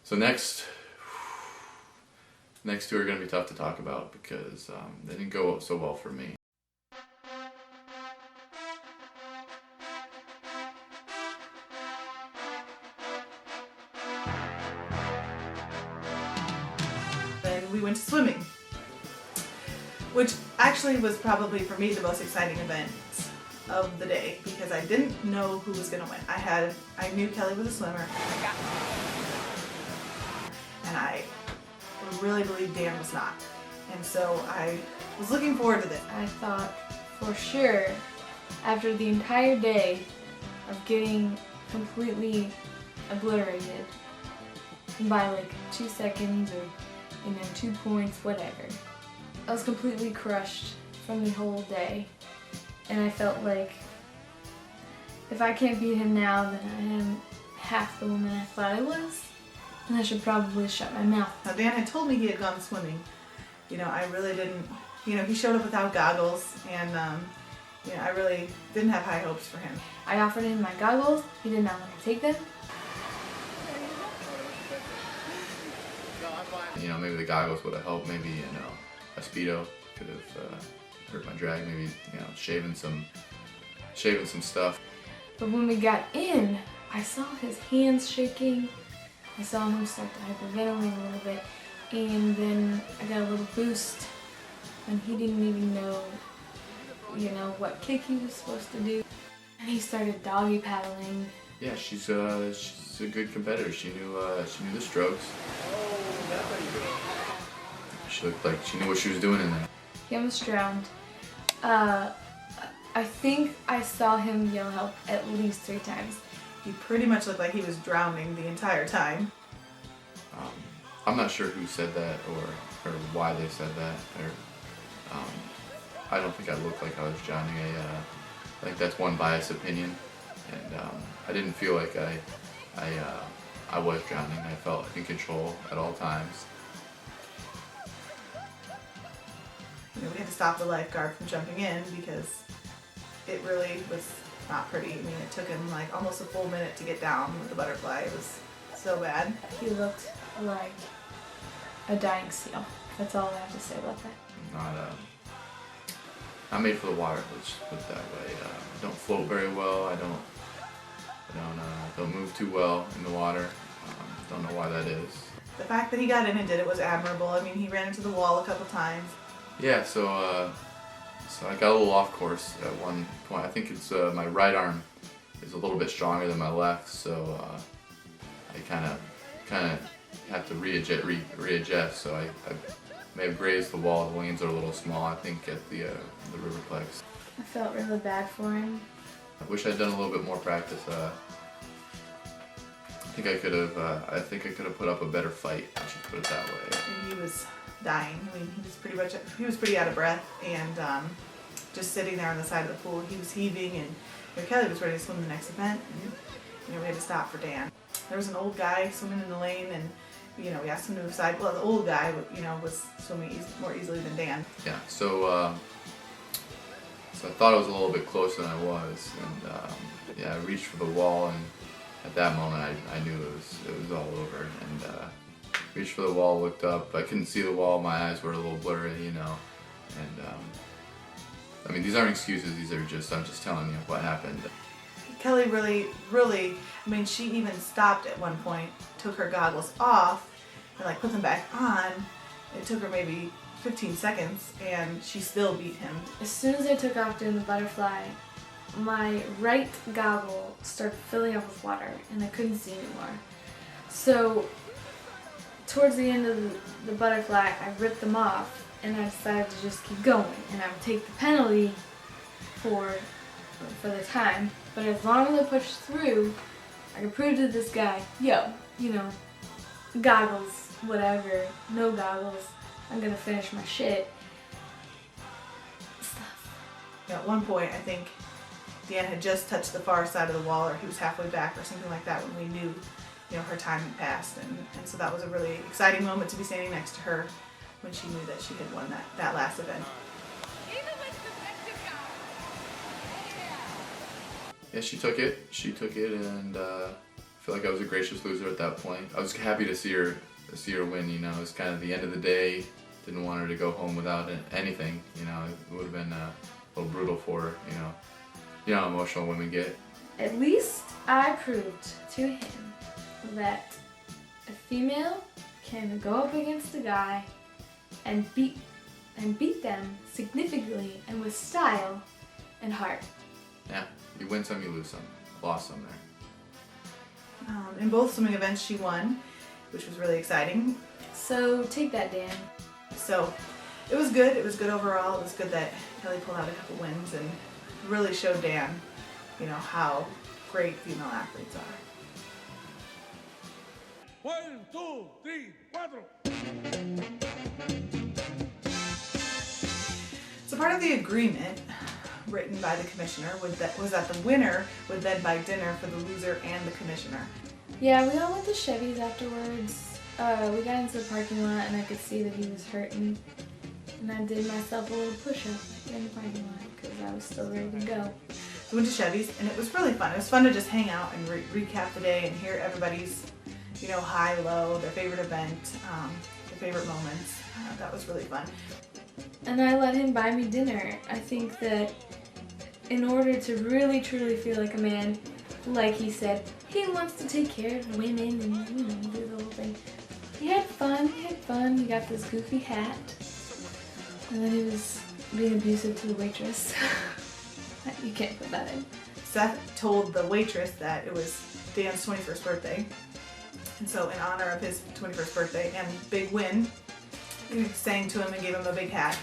So next two are going to be tough to talk about because they didn't go so well for me. Then we went to swimming, which actually was probably for me the most exciting event of the day because I didn't know who was going to win. I knew Kelly was a swimmer, and I really believed Dan was not. And so I was looking forward to this. I thought for sure, after the entire day of getting completely obliterated by like 2 seconds or 2 points, whatever, I was completely crushed from the whole day. And I felt like if I can't beat him now, then I am half the woman I thought I was, and I should probably shut my mouth. Now Dan had told me he had gone swimming. I really didn't, he showed up without goggles, and I really didn't have high hopes for him. I offered him my goggles, he did not want to take them. Maybe the goggles would have helped, maybe, a Speedo could have hurt my drag, maybe, shaving some stuff. But when we got in, I saw his hands shaking, I saw him start to hyperventilate a little bit, and then I got a little boost, and he didn't even know, what kick he was supposed to do. And he started doggy paddling. Yeah, she's a good competitor. She knew the strokes. She looked like she knew what she was doing in there. He almost drowned. I think I saw him yell help at least 3 times. He pretty much looked like he was drowning the entire time. I'm not sure who said that or why they said that. I don't think I looked like I was drowning. I think that's one biased opinion, and I didn't feel like I was drowning. I felt in control at all times. We had to stop the lifeguard from jumping in because it really was not pretty. It took him like almost a full minute to get down with the butterfly. It was so bad. He looked like a dying seal. That's all I have to say about that. Not made for the water. Let's put it that way. I don't float very well. I don't move too well in the water. Don't know why that is. The fact that he got in and did it was admirable. He ran into the wall a couple times. Yeah, so I got a little off course at one point. I think it's my right arm is a little bit stronger than my left, so I kind of have to readjust. So I may have grazed the wall. The lanes are a little small, I think, at the Riverplex. I felt really bad for him. I wish I'd done a little bit more practice. I think I could have put up a better fight. I should put it that way. And he was dying. He was pretty out of breath, and just sitting there on the side of the pool, he was heaving, and Kelly was ready to swim the next event, and we had to stop for Dan. There was an old guy swimming in the lane, and we asked him to move aside. Well, the old guy, was swimming more easily than Dan. Yeah. So I thought I was a little bit closer than I was, and I reached for the wall, and at that moment I knew it was all over, and reached for the wall, looked up. I couldn't see the wall. My eyes were a little blurry, and these aren't excuses. I'm just telling you what happened. Kelly really, she even stopped at one point, took her goggles off, and put them back on. It took her maybe 15 seconds, and she still beat him. As soon as I took off doing the butterfly, my right goggle started filling up with water, and I couldn't see anymore. So towards the end of the butterfly, I ripped them off, and I decided to just keep going, and I would take the penalty for the time. But as long as I pushed through, I could prove to this guy, goggles, whatever, no goggles, I'm gonna finish my shit. Stuff. At one point, I think Dan had just touched the far side of the wall, or he was halfway back or something like that when we knew, her time had passed. And so that was a really exciting moment to be standing next to her when she knew that she had won that last event. Yeah, she took it and feel like I was a gracious loser at that point. I was happy to see her win. You know, it was kind of the end of the day. Didn't want her to go home without anything. You know, it would have been a little brutal for her. You know how emotional women get. At least I proved to him that a female can go up against a guy and beat them significantly and with style and heart. Yeah, you win some, you lose some. Lost some there. In both swimming events she won, which was really exciting. So take that, Dan. So it was good. It was good overall. It was good that Kelly pulled out a couple wins and really showed Dan, you know, how great female athletes are. 1, 2, 3, 4. So part of the agreement written by the commissioner was that the winner would then buy dinner for the loser and the commissioner. Yeah, we all went to Chevy's afterwards. We got into the parking lot and I could see that he was hurting. And I did myself a little push-up in the parking lot because I was still ready to go. So we went to Chevy's and it was really fun. It was fun to just hang out and recap the day and hear everybody's, you know, high, low, their favorite event, their favorite moments. That was really fun. And I let him buy me dinner. I think that in order to really truly feel like a man, like he said, he wants to take care of women and, you know, do the whole thing. He had fun, he got this goofy hat. And then he was being abusive to the waitress. You can't put that in. Seth told the waitress that it was Dan's 21st birthday. And so in honor of his 21st birthday and big win, he sang to him and gave him a big hat.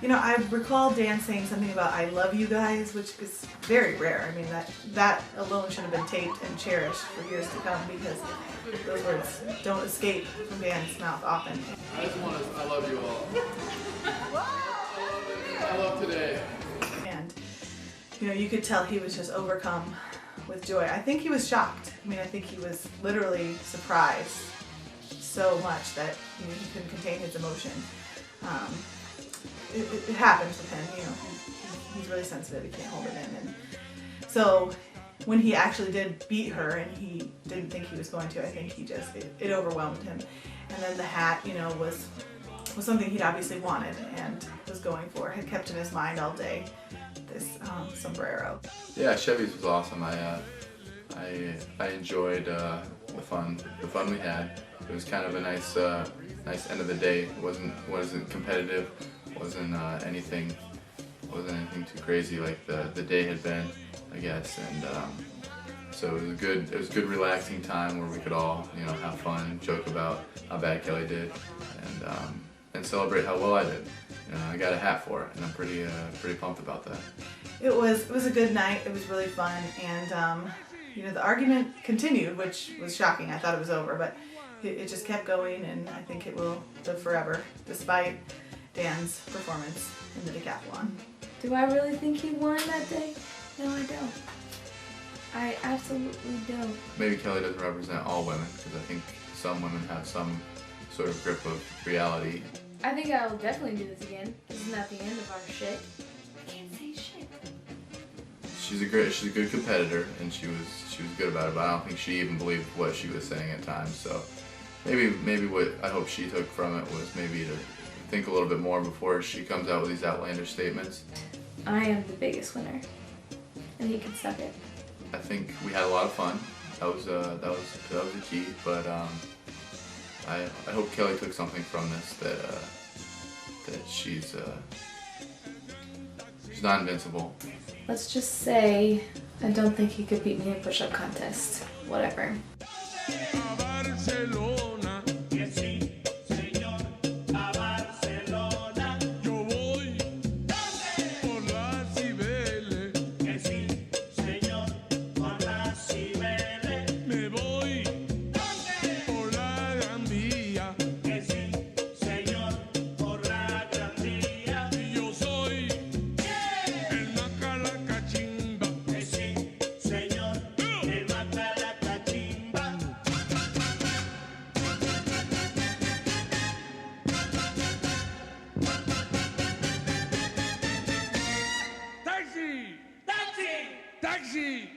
You know, I recall Dan saying something about "I love you guys," which is very rare. I mean, that alone should have been taped and cherished for years to come because those words don't escape from Dan's mouth often. I just want to, I love you all. I love today. And, you know, you could tell he was just overcome with joy. I think he was shocked. I mean, I think he was literally surprised so much that, you know, he couldn't contain his emotion. It happens with him, you know, he's really sensitive, he can't hold it in. And so when he actually did beat her and he didn't think he was going to, I think he just, it overwhelmed him. And then the hat, you know, was something he'd obviously wanted and was going for, had kept in his mind all day, this sombrero. Yeah, Chevy's was awesome. I enjoyed the fun we had. It was kind of a nice end of the day. It wasn't competitive. Wasn't anything too crazy like the day had been, I guess. And so it was a good relaxing time where we could all, you know, have fun, joke about how bad Kelly did, and celebrate how well I did. You know, I got a hat for it, and I'm pretty pumped about that. It was a good night. It was really fun, and you know, the argument continued, which was shocking. I thought it was over, but it just kept going, and I think it will live forever, despite Dan's performance in the decathlon. Do I really think he won that day? No, I don't. I absolutely don't. Maybe Kelly doesn't represent all women, because I think some women have some sort of grip of reality. I think I will definitely do this again. This is not the end of our shit. I can't say shit. She's a good competitor, and she was good about it, but I don't think she even believed what she was saying at times. So maybe what I hope she took from it was maybe to think a little bit more before she comes out with these outlandish statements. I am the biggest winner, and he can suck it. I think we had a lot of fun. That was the key. But I hope Kelly took something from this, that she's not invincible. Let's just say I don't think he could beat me in a push-up contest. Whatever. Taxi!